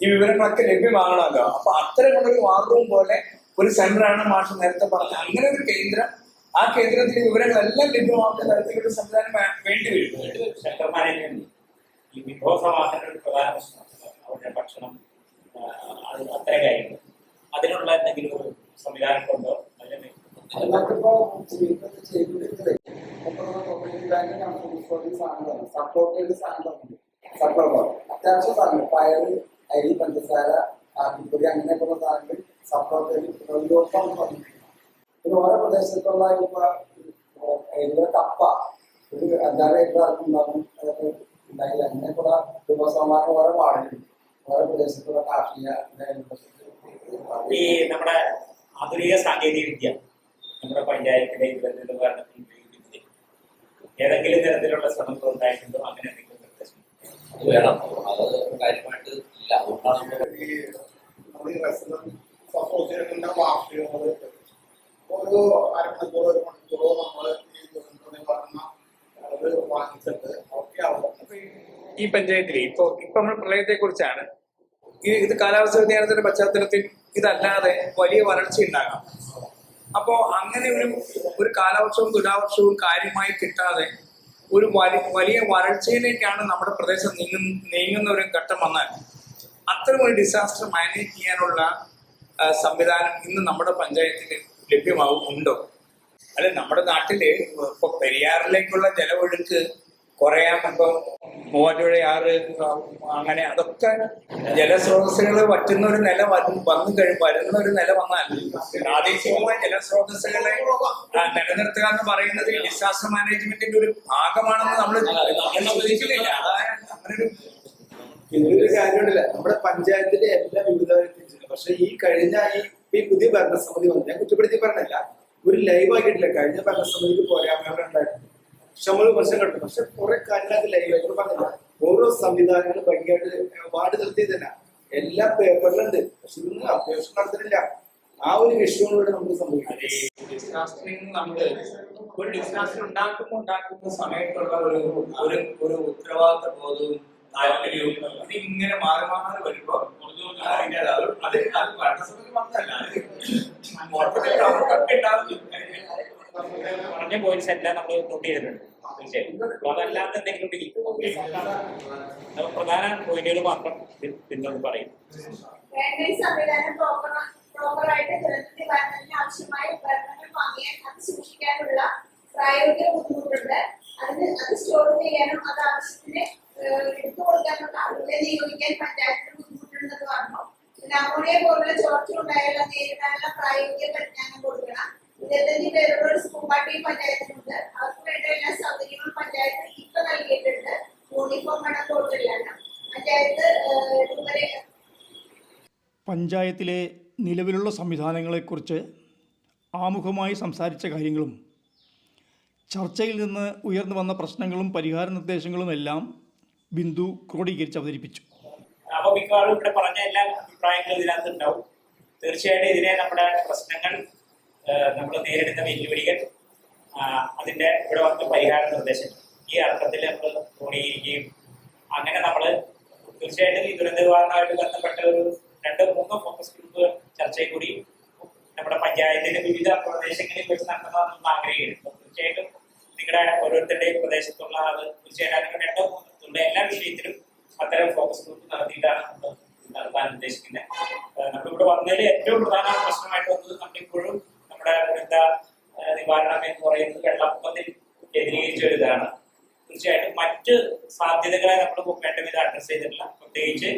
ഈ വിവരങ്ങളൊക്കെ ലഭ്യമാകണമല്ലോ. അപ്പൊ അത്തരമുള്ളൊരു വാർ റൂം പോലെ ഒരു സെന്ററാണ് മാഷ് നേരത്തെ പറഞ്ഞത്. അങ്ങനെ ഒരു കേന്ദ്രം, ആ കേന്ദ്രത്തിലെ വിവരങ്ങളെല്ലാം ലഭ്യമാക്കുന്ന തരത്തിലൊരു സംവിധാനം വേണ്ടി വരും. സെന്റർ മാനേജ്മെന്റ് ഈ വിഭവ സമാഹരണ ഒരു പ്രധാന പ്രശ്നമാണ്. അവരുടെ ഭക്ഷണം, അത്തരം കാര്യങ്ങൾ, അതിനുള്ള എന്തെങ്കിലും ഒരു സംവിധാനം കൊണ്ടോ നമുക്കിപ്പോ ചെയ്തിട്ടുണ്ട്. സപ്പോർട്ട് സാധനം അത്യാവശ്യം സാധനം പയറ്, അരി, പഞ്ചസാര, കാപ്പിപ്പൊടി അങ്ങനെയൊക്കെയുള്ള സാധനങ്ങൾ സപ്പോർട്ട് പറഞ്ഞിരിക്കണം. പിന്നെ ഓരോ പ്രദേശത്തുള്ള ഇപ്പൊ കപ്പ ഒരു 5-6 ഏക്കർ ഉണ്ടാകും ഉണ്ടാക്കി അങ്ങനെയൊക്കെയുള്ള വിഭവസമാനം ഓരോ വാർഡിലും ഓരോ പ്രദേശത്തുള്ള കാർഷിക ഈ നമ്മുടെ ആധുനിക സാങ്കേതിക വിദ്യ നമ്മുടെ പഞ്ചായത്തിലെ ദുരന്ത നിവാരണത്തിൽ ഉപയോഗിക്കുന്നത് ഏതെങ്കിലും തരത്തിലുള്ള ശ്രമങ്ങൾ ഉണ്ടായിട്ടുണ്ടോ? അങ്ങനെ എന്തെങ്കിലും നിർദ്ദേശം വേണം. അത് കാര്യമായിട്ട് ഇല്ല. അതുകൊണ്ടാണ് ഓരോ അരമണിക്കൂറോ 1 മണിക്കൂറോ നമ്മൾ ഈ ദുരന്ത നിവാരണ വാങ്ങിച്ചിട്ട് ഒക്കെ ആവും. ഈ പഞ്ചായത്തിൽ ഇപ്പൊ നമ്മൾ പ്രളയത്തെ കുറിച്ചാണ്, ഇത് കാലാവസ്ഥ വ്യതിയാനത്തിന്റെ പശ്ചാത്തലത്തിൽ ഇതല്ലാതെ വലിയ വരൾച്ച ഉണ്ടാകാം. അപ്പോ അങ്ങനെ ഒരു കാലവർഷവും തുലാവർഷവും കാര്യമായി കിട്ടാതെ ഒരു വലിയ വരൾച്ചയിലേക്കാണ് നമ്മുടെ പ്രദേശം നീങ്ങുന്ന ഒരു ഘട്ടം വന്നാൽ അത്തരം ഒരു ഡിസാസ്റ്റർ മാനേജ് ചെയ്യാനുള്ള സംവിധാനം ഇന്ന് നമ്മുടെ പഞ്ചായത്തിൽ ഉണ്ടോ? അല്ലെ, നമ്മുടെ നാട്ടില് ഇപ്പൊ പെരിയാറിലേക്കുള്ള ജലമൊഴുക്ക് കുറയാൻ ഇപ്പൊ മൂവാറ്റുപുഴയാറ് അങ്ങനെ അതൊക്കെ ജലസ്രോതസ്സുകൾ വറ്റുന്ന ഒരു നില വരുന്ന ഒരു നില വന്നാൽ പ്രാദേശികമായ ജലസ്രോതസ്സുകളെ നിലനിർത്തുക എന്ന് പറയുന്നത് ഡിസാസ്റ്റർ മാനേജ്മെന്റിന്റെ ഒരു ഭാഗമാണെന്ന് നമ്മൾ ശ്രദ്ധിക്കുന്നില്ല. അങ്ങനൊരു ഇതൊരു കാര്യമില്ല. നമ്മുടെ പഞ്ചായത്തിലെ എല്ലാ വിവിധ പക്ഷെ ഈ കഴിഞ്ഞ ഈ പുതിയ ഭരണസമിതി വന്നു, ഞാൻ കുറ്റപ്പെടുത്തി പറഞ്ഞല്ല, ഒരു ലൈവ് ആക്കിയിട്ടില്ല. കഴിഞ്ഞ ഭരണസമിതിക്ക് പോരായ്മകളുണ്ടായിരുന്നു. ഇഷ്ടംപോലെ പ്രശ്നം കിട്ടും. പക്ഷെ കുറെ കാര്യങ്ങളൊക്കെ ലൈവായിട്ട് പറഞ്ഞില്ല. ഓരോ സംവിധാനങ്ങളും ഭംഗിയായിട്ട് വാർഡ് നിർത്തിയതല്ല, എല്ലാം പേപ്പറിലുണ്ട്. പക്ഷെ ഇതൊന്നും അഭ്യാസം നടത്തുന്നില്ല. ആ ഒരു വിഷയമാണ് ഇവിടെ നമുക്ക് സംഭവിക്കുന്നത്. ഡിസാസ്റ്ററിങ് നമ്മള് ഒരു ഡിസാസ്റ്റർ ഉണ്ടാക്കുന്ന സമയത്തുള്ള ഒരു ഉത്തരവാദിത്ത ബോധവും താല്പര്യവും ഇത് ഇങ്ങനെ മാറി മാറി വരുമ്പോ അത് ഭരണസമിതി മാത്രമല്ല, മൊത്തത്തിൽ അവർക്കൊക്കെ പറഞ്ഞ പോയിന്റ്സ് എല്ലാം നമ്മൾ നോട്ട് ചെയ്തിട്ടുണ്ട്. തീർച്ചയായും അതല്ലാത്ത എന്തെങ്കിലും പ്രധാന പോയിന്റുകൾ മാത്രം പിന്നോട്ട് പറയും. സംവിധാനം പ്രോപ്പറായിട്ട് ദുരന്ത നിവാരണത്തിന് ആവശ്യമായ ഉപകരണങ്ങൾ വാങ്ങിയാൽ അത് സൂക്ഷിക്കാനുള്ള പ്രായോഗിക ബുദ്ധിമുട്ടുണ്ട്. അത് സ്റ്റോർ ചെയ്യാനും അത് ആവശ്യത്തിന് എടുത്തു കൊടുക്കാനുള്ള ആളുകളെ നിയോഗിക്കാൻ പഞ്ചായത്തിന് ബുദ്ധിമുട്ടുണ്ടെന്ന് പറഞ്ഞു. പിന്നെ അമോണിയ പോലുള്ള ചോർച്ച ഉണ്ടായാൽ നേരിടാനുള്ള പ്രായോഗിക പരിജ്ഞാനം കൊടുക്കണം. 25 പേരുടെ ഒരു സ്കൂൾ പാർട്ടി പഞ്ചായത്തിനുണ്ട്. അവർക്ക് വേണ്ട എല്ലാ സൗകര്യങ്ങളും പഞ്ചായത്ത് ഇപ്പൊ നൽകിയിട്ടുണ്ട്. യൂണിഫോം അടക്കം കൊടുക്കില്ലാണ് പഞ്ചായത്ത് ഇതുവരെ. പഞ്ചായത്തിലെ നിലവിലുള്ള സംവിധാനങ്ങളെക്കുറിച്ച് ആമുഖമായി സംസാരിച്ച കാര്യങ്ങളും ചർച്ചയിൽ നിന്ന് ഉയർന്നു വന്ന പ്രശ്നങ്ങളും പരിഹാര നിർദ്ദേശങ്ങളും എല്ലാം ബിന്ദു ക്രോഡീകരിച്ച് അവതരിപ്പിച്ചു. അപ്പോൾ മിക്കവാറും ഇവിടെ പറഞ്ഞ എല്ലാ അഭിപ്രായങ്ങളും ഇതിനകത്ത് ഉണ്ടാവും. തീർച്ചയായിട്ടും ഇതിനെ നമ്മുടെ പ്രശ്നങ്ങൾ, നമ്മൾ നേരിടുന്ന വെല്ലുവിളികൾ, അതിൻ്റെ ഇവിടെ വന്ന പരിഹാര നിർദ്ദേശങ്ങൾ ഈ അർത്ഥത്തിൽ നമ്മൾ ക്രോഡീകരിക്കുകയും അങ്ങനെ നമ്മൾ തീർച്ചയായിട്ടും ഈ ദുരന്ത നിവാരണവുമായിട്ട് ബന്ധപ്പെട്ട ഒരു 2-3 ഫോക്കസ് ഗ്രൂപ്പ് ചർച്ചയിൽ കൂടി നമ്മുടെ പഞ്ചായത്തിന്റെ വിവിധ പ്രദേശങ്ങളിൽ വെച്ച് നടത്തണമെന്ന് നമ്മൾ ആഗ്രഹിക്കുന്നു. തീർച്ചയായിട്ടും നിങ്ങളുടെ ഓരോരുത്തരുടെയും പ്രദേശത്തുള്ള അത് തീർച്ചയായിട്ടും നിങ്ങൾ 2-3 എല്ലാ വിഷയത്തിലും അത്തരം ഫോക്കസ് ഗ്രൂപ്പ് നടത്തിയിട്ടാണ് നമ്മൾ നടത്താൻ ഉദ്ദേശിക്കുന്നത്. നമ്മളിവിടെ വന്നതിൽ ഏറ്റവും പ്രധാന പ്രശ്നമായിട്ട് വന്നത് നമ്മളിപ്പോഴും നമ്മുടെ ദുരന്ത നിവാരണം എന്ന് പറയുന്നത് വെള്ളപ്പൊക്കത്തിൽ കേന്ദ്രീകരിച്ച ഒരു ഇതാണ്. തീർച്ചയായിട്ടും മറ്റ് സാധ്യതകളെ നമ്മൾ വേണ്ട വിധം അഡ്രസ് ചെയ്തിട്ടില്ല. പ്രത്യേകിച്ച്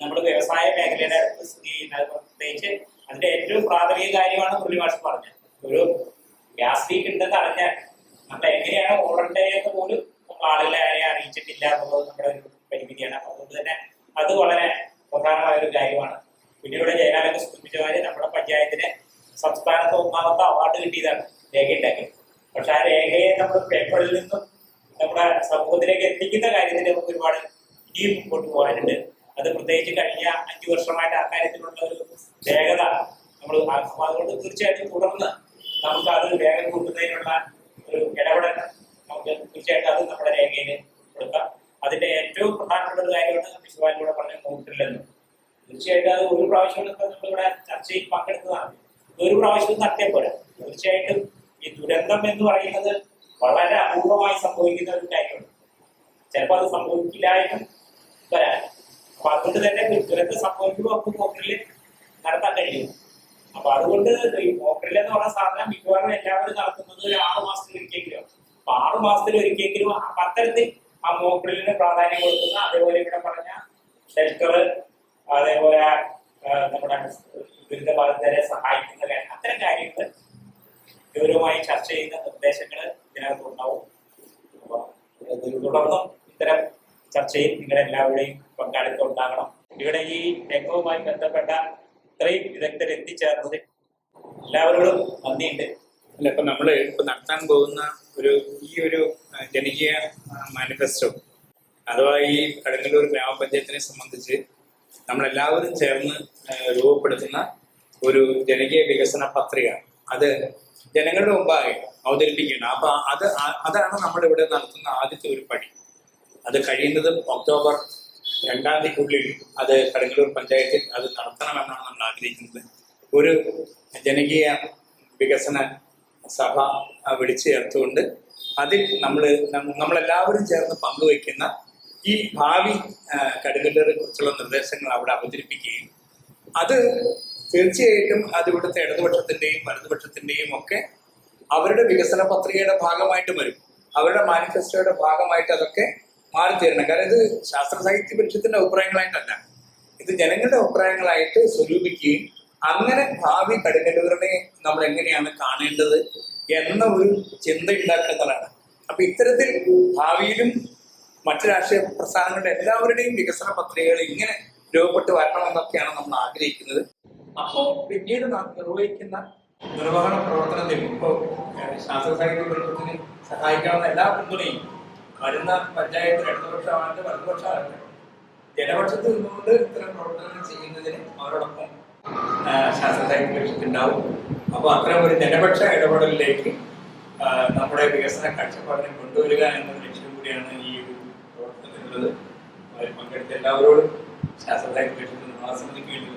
നമ്മൾ വ്യവസായ മേഖലയുടെ സ്ഥിതി ചെയ്യുന്നത്, പ്രത്യേകിച്ച് അതിന്റെ ഏറ്റവും പ്രാഥമിക കാര്യമാണ് മുരളിമാഷ് പറഞ്ഞത്. ഒരു ഗ്യാസ് ലീക്ക് ഉണ്ടെന്ന് അറിഞ്ഞാൽ നമ്മൾ എങ്ങനെയാണ് ഓടേണ്ടതെന്ന് പോലും ആളുകളെ അറിയിച്ചിട്ടില്ല എന്നുള്ളത് നമ്മുടെ ഒരു പരിമിതിയാണ്. അപ്പൊ അതുകൊണ്ട് തന്നെ അത് വളരെ പ്രധാനമായ ഒരു കാര്യമാണ്. പിന്നെ ഇവിടെ ജയലാലൊക്കെ സൂചിപ്പിച്ച കാര്യം നമ്മുടെ പഞ്ചായത്തിന് സംസ്ഥാനത്ത് 1ാമത്തെ അവാർഡ് കിട്ടിയതാണ് രേഖയുണ്ടാക്കി. പക്ഷെ ആ രേഖയെ നമ്മൾ പേപ്പറിൽ നിന്നും നമ്മുടെ സമൂഹത്തിലേക്ക് എത്തിക്കുന്ന കാര്യത്തിൽ നമുക്ക് ഒരുപാട് ഇനിയും മുമ്പോട്ട് പോകാനുണ്ട്. അത് പ്രത്യേകിച്ച് കഴിഞ്ഞ 5 വർഷമായിട്ട് ആ കാര്യത്തിലുള്ള ഒരു വേഗത നമ്മൾ അതുകൊണ്ട് തീർച്ചയായിട്ടും തുടർന്ന് നമുക്ക് അത് വേഗം കൂട്ടുന്നതിനുള്ള ഒരു ഇടപെടൽ നമുക്ക് തീർച്ചയായിട്ടും അത് നമ്മുടെ രേഖയിൽ കൊടുക്കാം. അതിന്റെ ഏറ്റവും പ്രധാനപ്പെട്ട ഒരു കാര്യമാണ് വിശ്വാസിലൂടെ പറഞ്ഞ നോട്ടില്ലെന്ന്. തീർച്ചയായിട്ടും അത് ഒരു പ്രാവശ്യം നമ്മളിവിടെ ചർച്ചയിൽ പങ്കെടുത്തതാണ്. ഒരു പ്രാവശ്യം നടത്തിയ പോലെ തീർച്ചയായിട്ടും ഈ ദുരന്തം എന്ന് പറയുന്നത് വളരെ അപൂർവമായി സംഭവിക്കുന്ന ഒരു കാര്യമാണ്. ചിലപ്പോൾ അത് സംഭവിക്കില്ലായിട്ടും വരാൻ. അപ്പൊ അതുകൊണ്ട് തന്നെ ദുരന്തം സംഭവിക്കുമ്പോൾ നമുക്ക് മോക്ഡ്രില്ല് നടത്താൻ കഴിയും. അപ്പൊ അതുകൊണ്ട് ഈ മോക്ഡ്രില്ല് എന്ന് പറഞ്ഞ സാധനം മിക്കവാറും എല്ലാവരും നടത്തുന്നത് ഒരു 6 മാസത്തിൽ ഒരിക്കലെങ്കിലും. അപ്പൊ 6 മാസത്തിൽ ഒരിക്കലെങ്കിലും അത്തരത്തിൽ ആ മോക്ഡ്രില്ലിന് പ്രാധാന്യം കൊടുക്കുന്ന, അതേപോലെ ഇവിടെ പറഞ്ഞ ഷെൽട്ടർ, അതേപോലെ നമ്മുടെ ദുരിതബാധിതരെ സഹായിക്കുന്ന കാര്യം, അത്തരം കാര്യങ്ങൾ ഗൗരവമായി ചർച്ച ചെയ്യുന്ന നിർദ്ദേശങ്ങൾ ഇതിനകത്ത് ഉണ്ടാവും. അപ്പൊ തുടർന്നും ഇത്തരം ചർച്ചയിൽ നിങ്ങളെല്ലാവരുടെയും പങ്കാളിത്തം ഉണ്ടാകണം. ഇവിടെ ഈ രംഗവുമായി ബന്ധപ്പെട്ട ഇത്രയും വിദഗ്ധർ എത്തിച്ചേർന്നത് എല്ലാവരോടും നന്ദിയുണ്ട്. അല്ല, ഇപ്പൊ നമ്മള് നടത്താൻ പോകുന്ന ഈ ഒരു ജനകീയ മാനിഫെസ്റ്റോ അഥവാ ഈ കടുങ്ങല്ലൂർ ഗ്രാമപഞ്ചായത്തിനെ സംബന്ധിച്ച് നമ്മളെല്ലാവരും ചേർന്ന് രൂപപ്പെടുത്തുന്ന ഒരു ജനകീയ വികസന പത്രിക അത് ജനങ്ങളുടെ മുമ്പാകെ അവതരിപ്പിക്കണം. അപ്പൊ അതാണ് നമ്മളിവിടെ നടത്തുന്ന ആദ്യത്തെ ഒരു പടി. അത് കഴിയുന്നതും ഒക്ടോബർ 2-ാം തീയതിക്കുള്ളിൽ അത് കടുങ്ങല്ലൂർ പഞ്ചായത്തിൽ അത് നടത്തണമെന്നാണ് നമ്മൾ ആഗ്രഹിക്കുന്നത്. ഒരു ജനകീയ വികസന സഭ വിളിച്ചു ചേർത്തുകൊണ്ട് അതിൽ നമ്മളെല്ലാവരും ചേർന്ന് പങ്കുവയ്ക്കുന്ന ഈ ഭാവി കടുങ്ങല്ലൂരെ കുറിച്ചുള്ള നിർദ്ദേശങ്ങൾ അവിടെ അവതരിപ്പിക്കുകയും അത് തീർച്ചയായിട്ടും അത് ഇവിടുത്തെ ഇടതുപക്ഷത്തിന്റെയും വലതുപക്ഷത്തിന്റെയും ഒക്കെ അവരുടെ വികസന പത്രികയുടെ ഭാഗമായിട്ട് വരും. അവരുടെ മാനിഫെസ്റ്റോയുടെ ഭാഗമായിട്ട് അതൊക്കെ മാറിത്തീരണം. കാരണം ഇത് ശാസ്ത്ര സാഹിത്യ പരിഷത്തിന്റെ അഭിപ്രായങ്ങളായിട്ടല്ല, ഇത് ജനങ്ങളുടെ അഭിപ്രായങ്ങളായിട്ട് സ്വരൂപിക്കുകയും അങ്ങനെ ഭാവി കടുങ്ങല്ലൂരിനെ നമ്മൾ എങ്ങനെയാണ് കാണേണ്ടത് എന്ന ഒരു ചിന്ത ഉണ്ടാക്കുന്നതാണ്. അപ്പൊ ഇത്തരത്തിൽ ഭാവിയിലും മറ്റു രാഷ്ട്രീയ പ്രസ്ഥാനങ്ങളുടെ എല്ലാവരുടെയും വികസന പത്രികകൾ ഇങ്ങനെ രൂപപ്പെട്ട് വരണമെന്നൊക്കെയാണ് നമ്മൾ ആഗ്രഹിക്കുന്നത്. അപ്പോൾ പിന്നീട് നാം നിർവഹിക്കുന്ന നിർവഹണ പ്രവർത്തനത്തിൽ ഇപ്പോൾ ശാസ്ത്ര സാഹിത്യ പരിഷത്തിന് സഹായിക്കാവുന്ന എല്ലാ പിന്തുണയും വരുന്ന പഞ്ചായത്ത് ഇടതുപക്ഷമാകട്ടെ വലതുപക്ഷമാകട്ടെ ജനപക്ഷത്ത് നിന്നുകൊണ്ട് ഇത്തരം പ്രവർത്തനങ്ങൾ ചെയ്യുന്നതിന് അവരോടൊപ്പം ശാസ്ത്ര സാഹിത്യ പരിഷത്തുണ്ടാവും. അപ്പോൾ അത്തരം ഒരു ജനപക്ഷ ഇടപെടലിലേക്ക് നമ്മുടെ വികസന കാഴ്ചപ്പാടിനെ കൊണ്ടുവരിക എന്ന ലക്ഷ്യം കൂടിയാണ് ഈ ഒരു പ്രവർത്തനത്തിനുള്ളത്. അതിൽ പങ്കെടുത്ത എല്ലാവരോടും ശാസ്ത്ര സാഹിത്യ പരിഷത്ത് നിർമ്മാണ സമിതിക്ക് വേണ്ടി